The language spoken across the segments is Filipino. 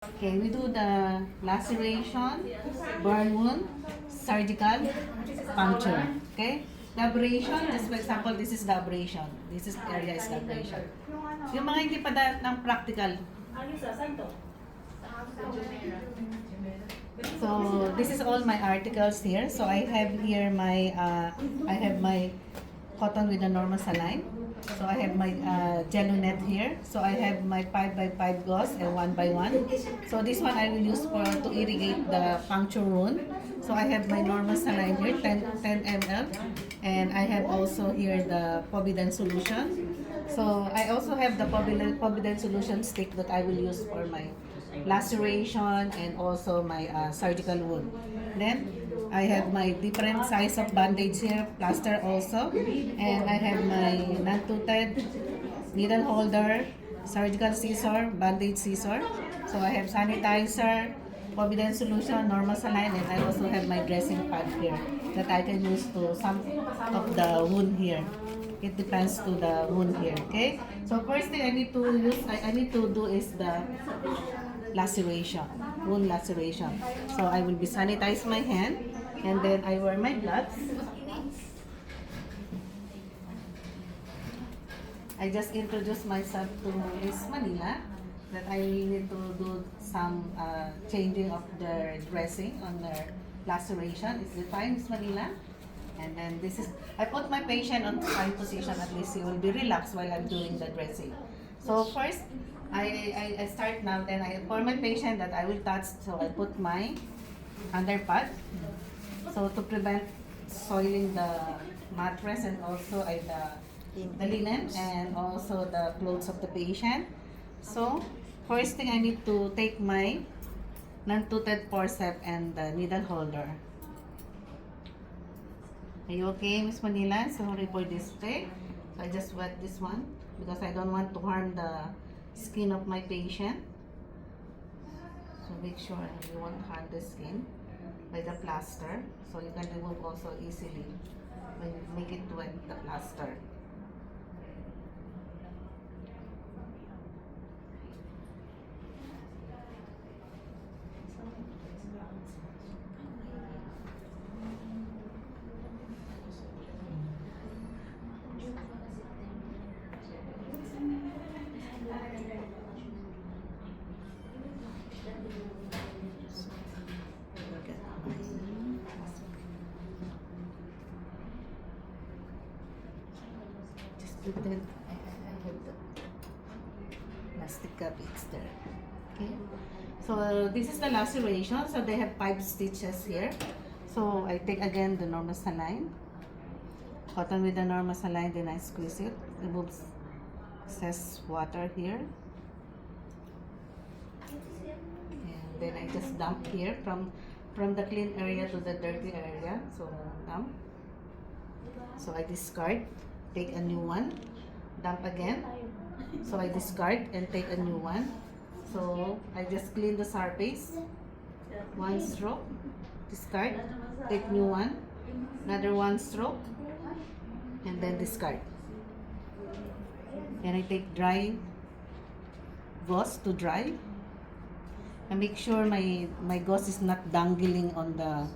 Okay, we do the laceration, burn wound, surgical, puncture. Okay? The abrasion, just for example, this is the abrasion. This is area is the abrasion. Yung mga hindi pa ng practical. So this is all my articles here. So I have here my cotton with a normal saline. So I have my jello net here. So I have my 5x5 gauze and 1x1. So this one I will use to irrigate the puncture wound. So I have my normal saline here, 10 ml. And I have also here the Povidone solution. So I also have the Povidone solution stick that I will use for my laceration and also my surgical wound. Then I have my different size of bandage here, plaster also, and I have my non-toothed needle holder, surgical scissor, bandage scissor. So I have sanitizer, Povidone solution, normal saline, and I also have my dressing pad here that I can use to some of the wound here. It depends to the wound here, okay? So first thing I need to do is the laceration, wound laceration. So I will be sanitize my hand and then I wear my gloves. I just introduce myself to Miss Manila that I need to do some changing of their dressing on their laceration. Is it fine, Miss Manila? And then this is, I put my patient on spine position, at least he will be relaxed while I'm doing the dressing. So first, I start now, then for my patient that I will touch, so I put my underpad. So to prevent soiling the mattress and also the linen and also the clothes of the patient. So first thing I need to take my non-toothed forceps and the needle holder. Are you okay, Miss Manila? Sorry for this trick. So I just wet this one because I don't want to harm the skin of my patient. So make sure you won't harm the skin by the plaster. So you can remove also easily when you make it wet the plaster. Pretend I have the plastic cabbage there. Okay. So this is the laceration. So they have 5 stitches here. So I take again the normal saline, cotton with the normal saline, then I squeeze it, remove excess water here, and then I just dump here from the clean area to the dirty area. So dump. So I discard. Take a new one, dump again. So I discard and take a new one. So I just clean the surface, one stroke, discard, take new one, another one stroke, and then discard. And I take dry gauze to dry. And make sure my gauze is not dangling on the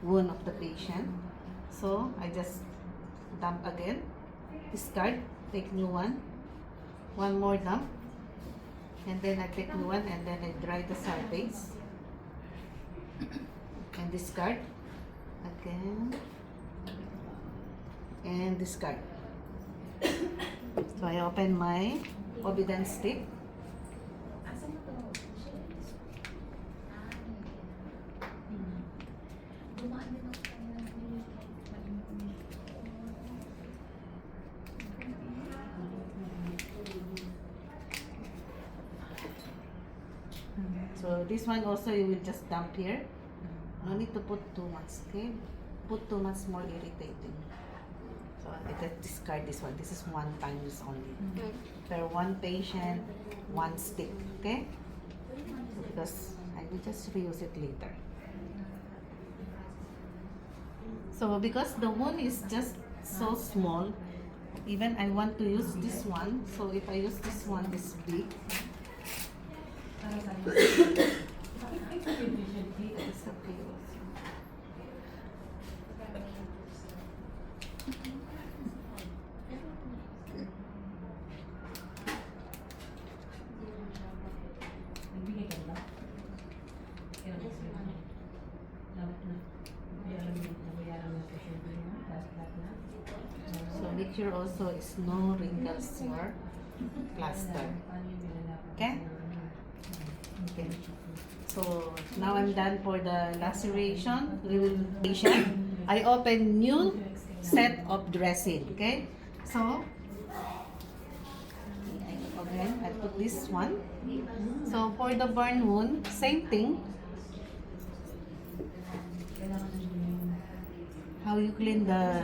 wound of the patient. So I just dump again, discard, take new one more dump, and then I take new one, and then I dry the surface and discard again and discard. So I open my Povidone stick. So this one also you will just dump here. No need to put too much, okay? Put too much more irritating. So I just discard this one. This is one time use only. Per one patient, one stick, okay? Because I will just reuse it later. So because the wound is just so small, even I want to use this one. So if I use this one, this big, So make sure also is no wrinkles your plaster. Okay? Okay. So now I'm done for the laceration. We will I open new set of dressing. Okay? So again, I put this one. So for the burn wound, same thing. How you clean the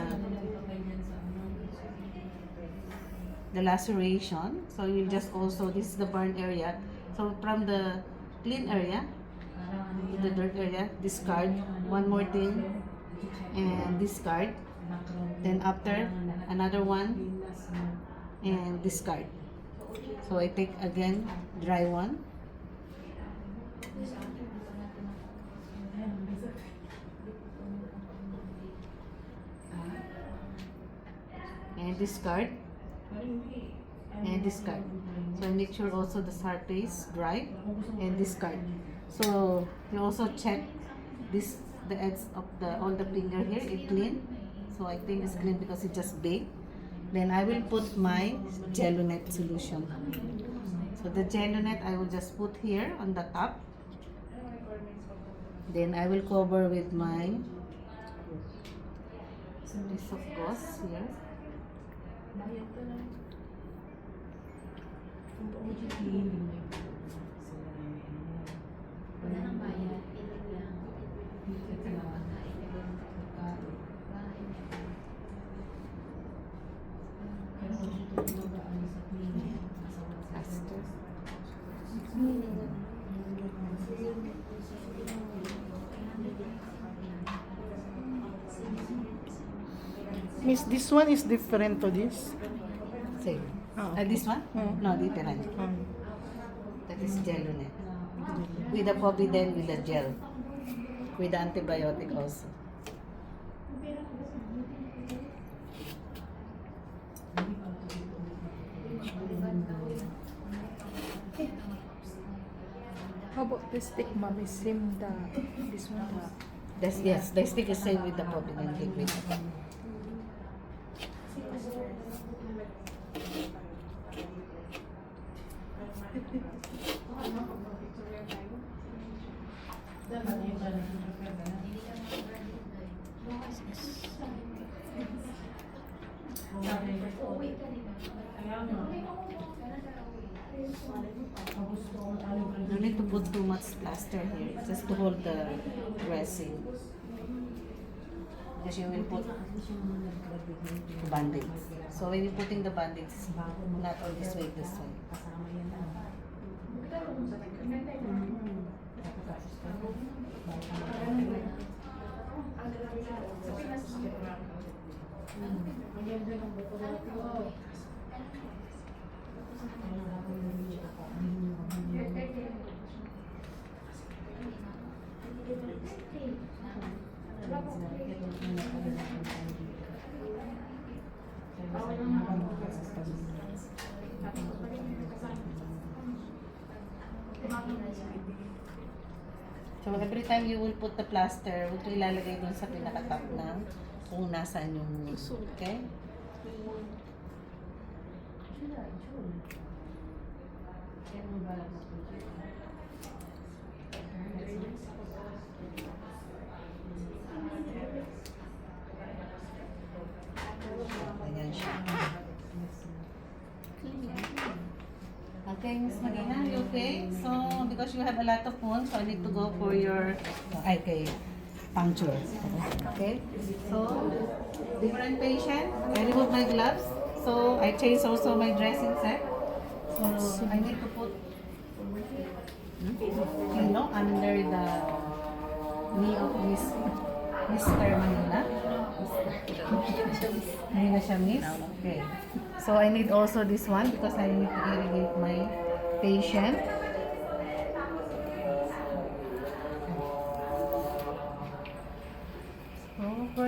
laceration. So you just also, this is the burn area. So from the clean area, the dirt area, discard. One more thing, and discard. Then after, another one, and discard. So I take again, dry one. And discard. And discard. So make sure also the surface dry and discard. So you also check this, the edge of the all the finger here, it clean. So I think it's clean because it just baked. Then I will put my Gelunet solution. So the Gelunet I will just put here on the top. Then I will cover with my piece of gauze here. Miss, this one is different to this? Same. Oh, This one? No, different. That is Gelunet. With the Povidone with the gel. With the antibiotic also. How about the stick, ma'am? Is same this one? Yes, the stick is same with the Povidone liquid. No need to put too much plaster here, just to hold the dressing. Because you will put bandage. So when you're putting the bandage, not all this way, this way. So every time you will put the plaster, huwag ito ilalagay dun sa pinaka-top na kung nasaan yung, okay? Ayan siya. Okay, Miss Marina, you okay? So, because you have a lot of wounds, so I need to go for your puncture. Okay? So, different patient. I remove my gloves. So, I change also my dressing set. So, I need to put under the knee of Mr. Manila. Hindi na siya miss? Okay. So, I need also this one because I need to irrigate my patient.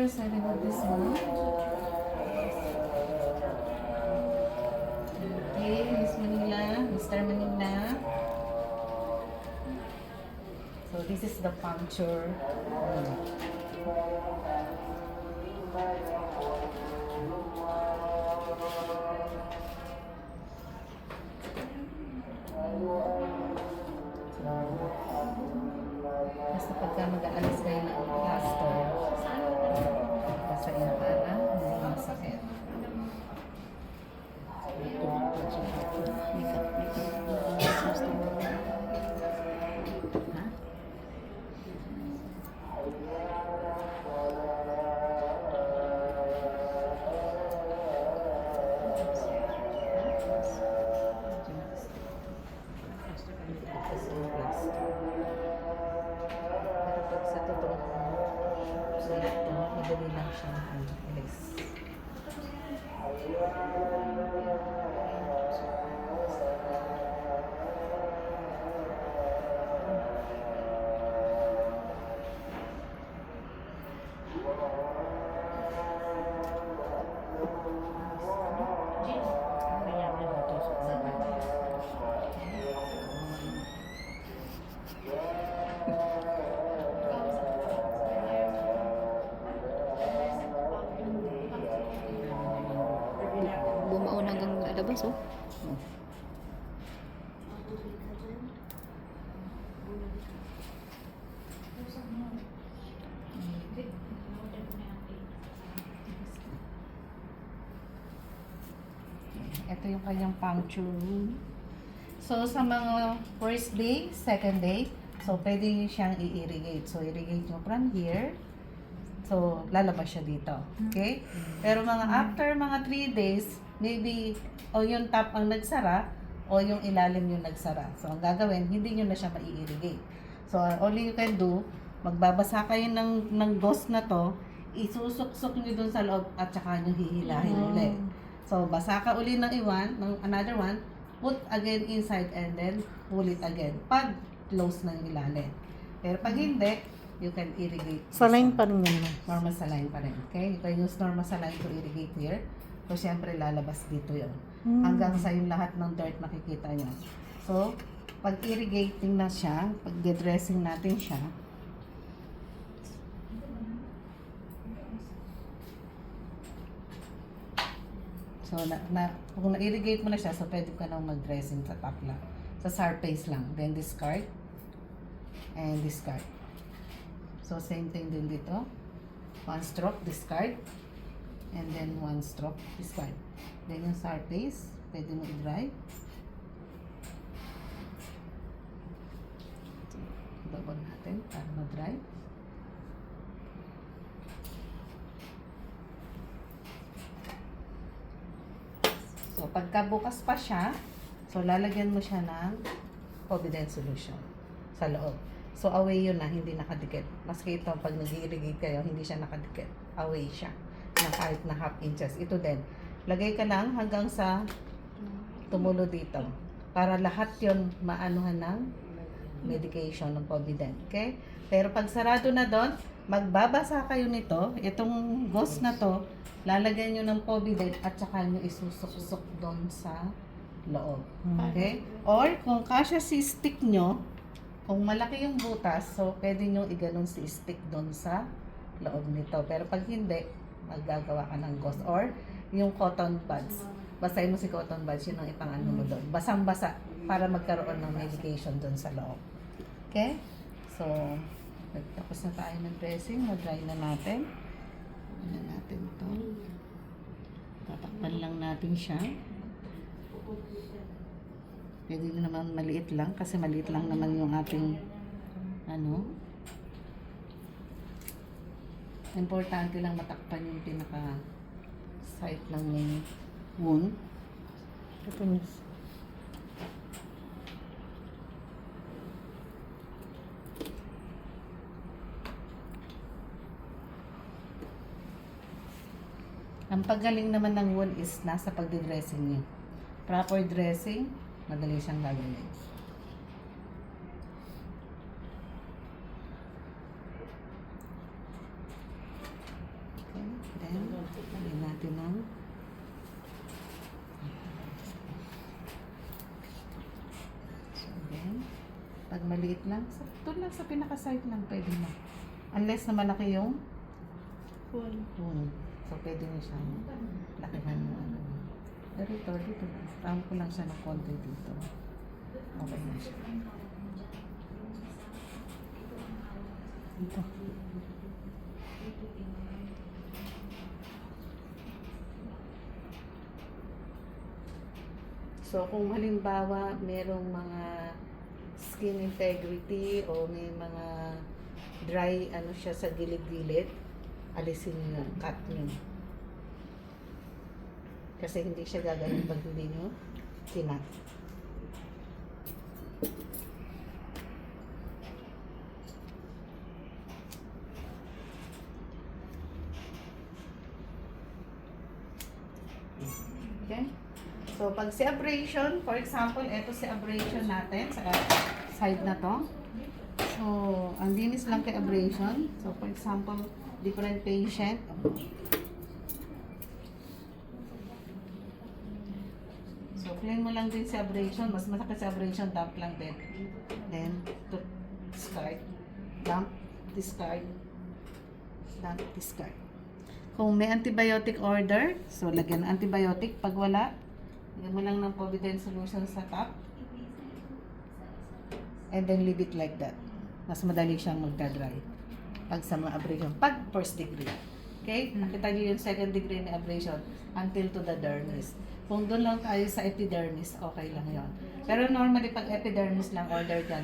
First, I remove this one. Okay, Miss Manila, Mr. Manila. So this is the puncture. Basta pagka mag-aalis kayo ng plaster, basahin para hindi masakit. Ha? Sa totoong sulat to, madali lang siyang alis. Bumaon hanggang labas, oh. Ito yung kanyang puncture wound. So, sa mga first day, second day, so pwede nyo siyang i-irrigate. So, irrigate nyo from here. So, lalabas siya dito. Okay? Pero mga after mga 3 days, maybe o yung top ang nagsara o yung ilalim yung nagsara. So, ang gagawin, hindi nyo na siya mai-irrigate. So, all you can do, magbabasa kayo ng gauze na to, isusok-sok nyo dun sa loob at saka nyo hihilahin ulit. So, basa ka uli ng another one, put again inside and then pull it again. Pag close na yung ilalim. Pero pag hindi, you can irrigate. Saline pa rin yun. Normal saline pa rin. Okay? You can use normal saline to irrigate here. So, syempre lalabas dito yun. Hanggang sa yung lahat ng dirt makikita nyo. So, pag irrigating na siya, pag de-dressing natin siya, so, kung na-irrigate mo na siya, so pwede ka nang mag-dressing sa top lang. Sa surface lang. Then discard. And discard. So, same thing din dito. 1 stroke, discard. And then 1 stroke, discard. Then yung surface, pwede mo i-dry. So, ibabag natin para ma-dry. So, pagka bukas pa siya, so lalagyan mo siya ng Povident solution sa loob. So, away yun na, hindi nakadikit. Maski ito, pag nag-irrigate kayo, hindi siya nakadikit. Away siya na kahit na half inches. Ito din. Lagay ka lang hanggang sa tumulo dito. Para lahat yun maanuhan ng medication ng Povident. Okay? Pero pag sarado na doon, magbabasa kayo nito. Itong gauze na to, lalagyan nyo ng Povident at saka nyo isusok-sok doon sa loob. Okay? Or kung kasya si stick nyo, kung malaki yung butas, so pwede nyo iganon si stick doon sa loob nito. Pero pag hindi, maggagawa ka ng gauze or yung cotton buds. Basahin mo si cotton buds, yun ang ipang-ano mo doon. Basang-basa para magkaroon ng medication doon sa loob. Okay? So, tapos na tayo ng dressing. Mag-dry na natin. Ano natin ito? Tatakpan lang natin siya. Pwede naman maliit lang kasi maliit lang naman yung ating importante lang matakpan yung pinaka site ng wound. Ito niya. Ang paggaling naman ng wound is nasa pagdidressing niya. Proper dressing, madali siyang gagawin. natin ng so then, pag maliit lang, doon lang sa pinaka-side lang pwede na. Unless na malaki yung wound. So, pwede nyo siyang lakihan mo. Pero ito, dito. Tama ko lang siya ng konti dito. Okay na siya. Ito. So, kung halimbawa merong mga skin integrity o may mga dry ano siya sa gilid-gilid, alisin nyo yun, cut nyo. Kasi hindi siya gagaling pag hindi nyo kinat. Okay? So, pag si abrasion, for example, ito si abrasion natin sa side na to. So, ang linis lang kay abrasion. So, for example, different patient. So, clean mo lang din si abrasion. Mas masakit si abrasion, dump lang din. Then, to discard. Dump, discard. Dump, discard. Kung may antibiotic order, so lagyan ng antibiotic. Pag wala, lagyan mo lang ng Povidone solution sa top. And then leave it like that. Mas madali siyang magdadry. Pag sa mga abrasion. Pag first degree. Okay? Nakita niyo yung second degree na abrasion until to the dermis. Kung doon lang tayo sa epidermis, okay lang yon. Pero normally, pag epidermis lang order dyan,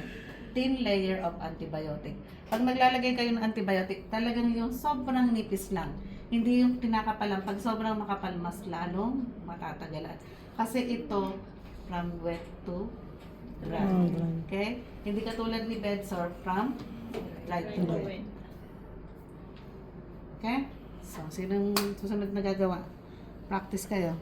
thin layer of antibiotic. Pag maglalagay kayo ng antibiotic, talagang yung sobrang nipis lang. Hindi yung pinakapalang. Pag sobrang makapal, mas lalong matatagalan. Kasi ito, from wet to dry. Okay? Hindi katulad ni bedsore, from dry to wet. Okay? So, sinong susunod na gagawa? Practice kayo.